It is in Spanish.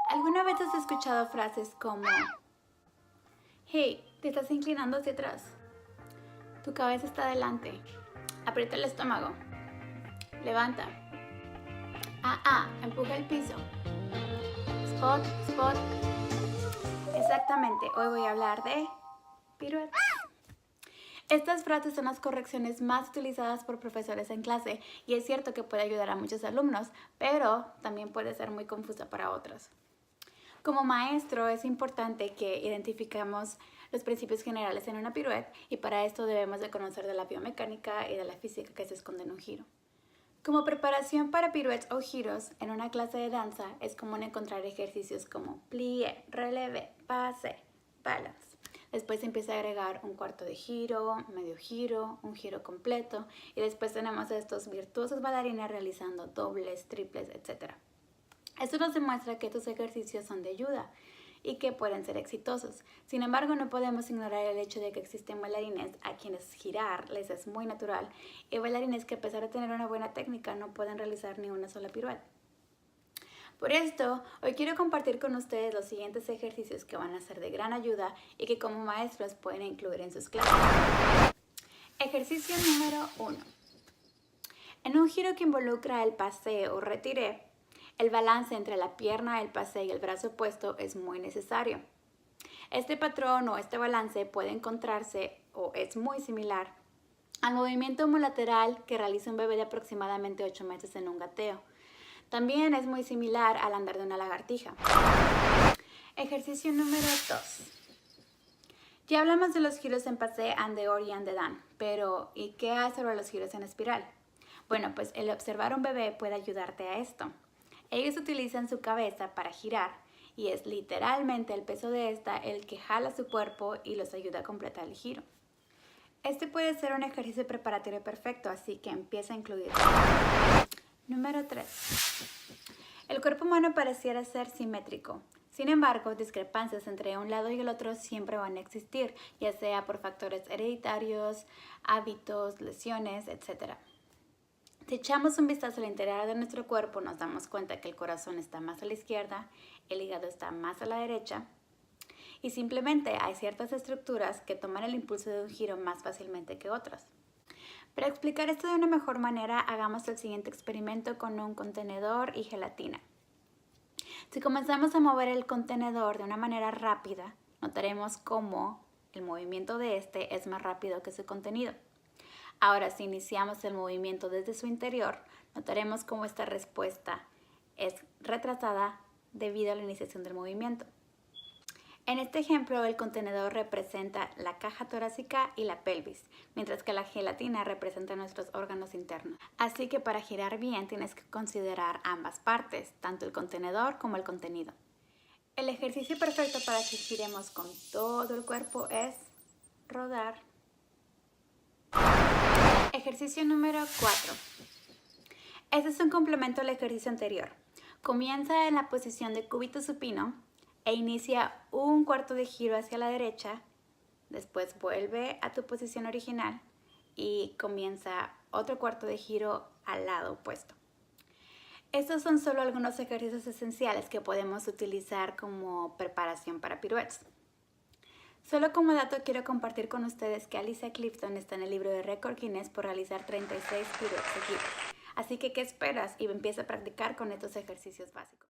¿Alguna vez has escuchado frases como hey, te estás inclinando hacia atrás, tu cabeza está adelante, aprieta el estómago, levanta, empuja el piso, spot, spot? Exactamente, hoy voy a hablar de piruetas. Estas frases son las correcciones más utilizadas por profesores en clase y es cierto que puede ayudar a muchos alumnos, pero también puede ser muy confusa para otros. Como maestro es importante que identifiquemos los principios generales en una pirueta y para esto debemos de conocer de la biomecánica y de la física que se esconde en un giro. Como preparación para piruetas o giros en una clase de danza es común encontrar ejercicios como plié, relevé, pase, balance. Después se empieza a agregar un cuarto de giro, medio giro, un giro completo y después tenemos a estos virtuosos bailarines realizando dobles, triples, etc. Esto nos demuestra que estos ejercicios son de ayuda y que pueden ser exitosos. Sin embargo, no podemos ignorar el hecho de que existen bailarines a quienes girar les es muy natural y bailarines que a pesar de tener una buena técnica no pueden realizar ni una sola pirueta. Por esto, hoy quiero compartir con ustedes los siguientes ejercicios que van a ser de gran ayuda y que como maestros pueden incluir en sus clases. Ejercicio número 1. En un giro que involucra el paseo o retiré, el balance entre la pierna, el pase y el brazo opuesto es muy necesario. Este patrón o este balance puede encontrarse o es muy similar al movimiento homolateral que realiza un bebé de aproximadamente 8 meses en un gateo. También es muy similar al andar de una lagartija. Ejercicio número 2. Ya hablamos de los giros en pasé, andeur y andedán, pero ¿y qué hay sobre los giros en espiral? Bueno, pues el observar a un bebé puede ayudarte a esto. Ellos utilizan su cabeza para girar y es literalmente el peso de esta el que jala su cuerpo y los ayuda a completar el giro. Este puede ser un ejercicio preparatorio perfecto, así que empieza a incluirlo. Número 3. El cuerpo humano pareciera ser simétrico. Sin embargo, discrepancias entre un lado y el otro siempre van a existir, ya sea por factores hereditarios, hábitos, lesiones, etc. Si echamos un vistazo al interior de nuestro cuerpo, nos damos cuenta que el corazón está más a la izquierda, el hígado está más a la derecha y simplemente hay ciertas estructuras que toman el impulso de un giro más fácilmente que otras. Para explicar esto de una mejor manera, hagamos el siguiente experimento con un contenedor y gelatina. Si comenzamos a mover el contenedor de una manera rápida, notaremos cómo el movimiento de este es más rápido que su contenido. Ahora, si iniciamos el movimiento desde su interior, notaremos cómo esta respuesta es retrasada debido a la iniciación del movimiento. En este ejemplo, el contenedor representa la caja torácica y la pelvis, mientras que la gelatina representa nuestros órganos internos. Así que para girar bien tienes que considerar ambas partes, tanto el contenedor como el contenido. El ejercicio perfecto para que giremos con todo el cuerpo es rodar. Ejercicio número 4. Este es un complemento al ejercicio anterior. Comienza en la posición de cúbito supino e inicia un cuarto de giro hacia la derecha, después vuelve a tu posición original y comienza otro cuarto de giro al lado opuesto. Estos son solo algunos ejercicios esenciales que podemos utilizar como preparación para piruetas. Solo como dato quiero compartir con ustedes que Alicia Clifton está en el libro de récord Guinness por realizar 36 piruetas seguidas. Así que, ¿qué esperas? Y empieza a practicar con estos ejercicios básicos.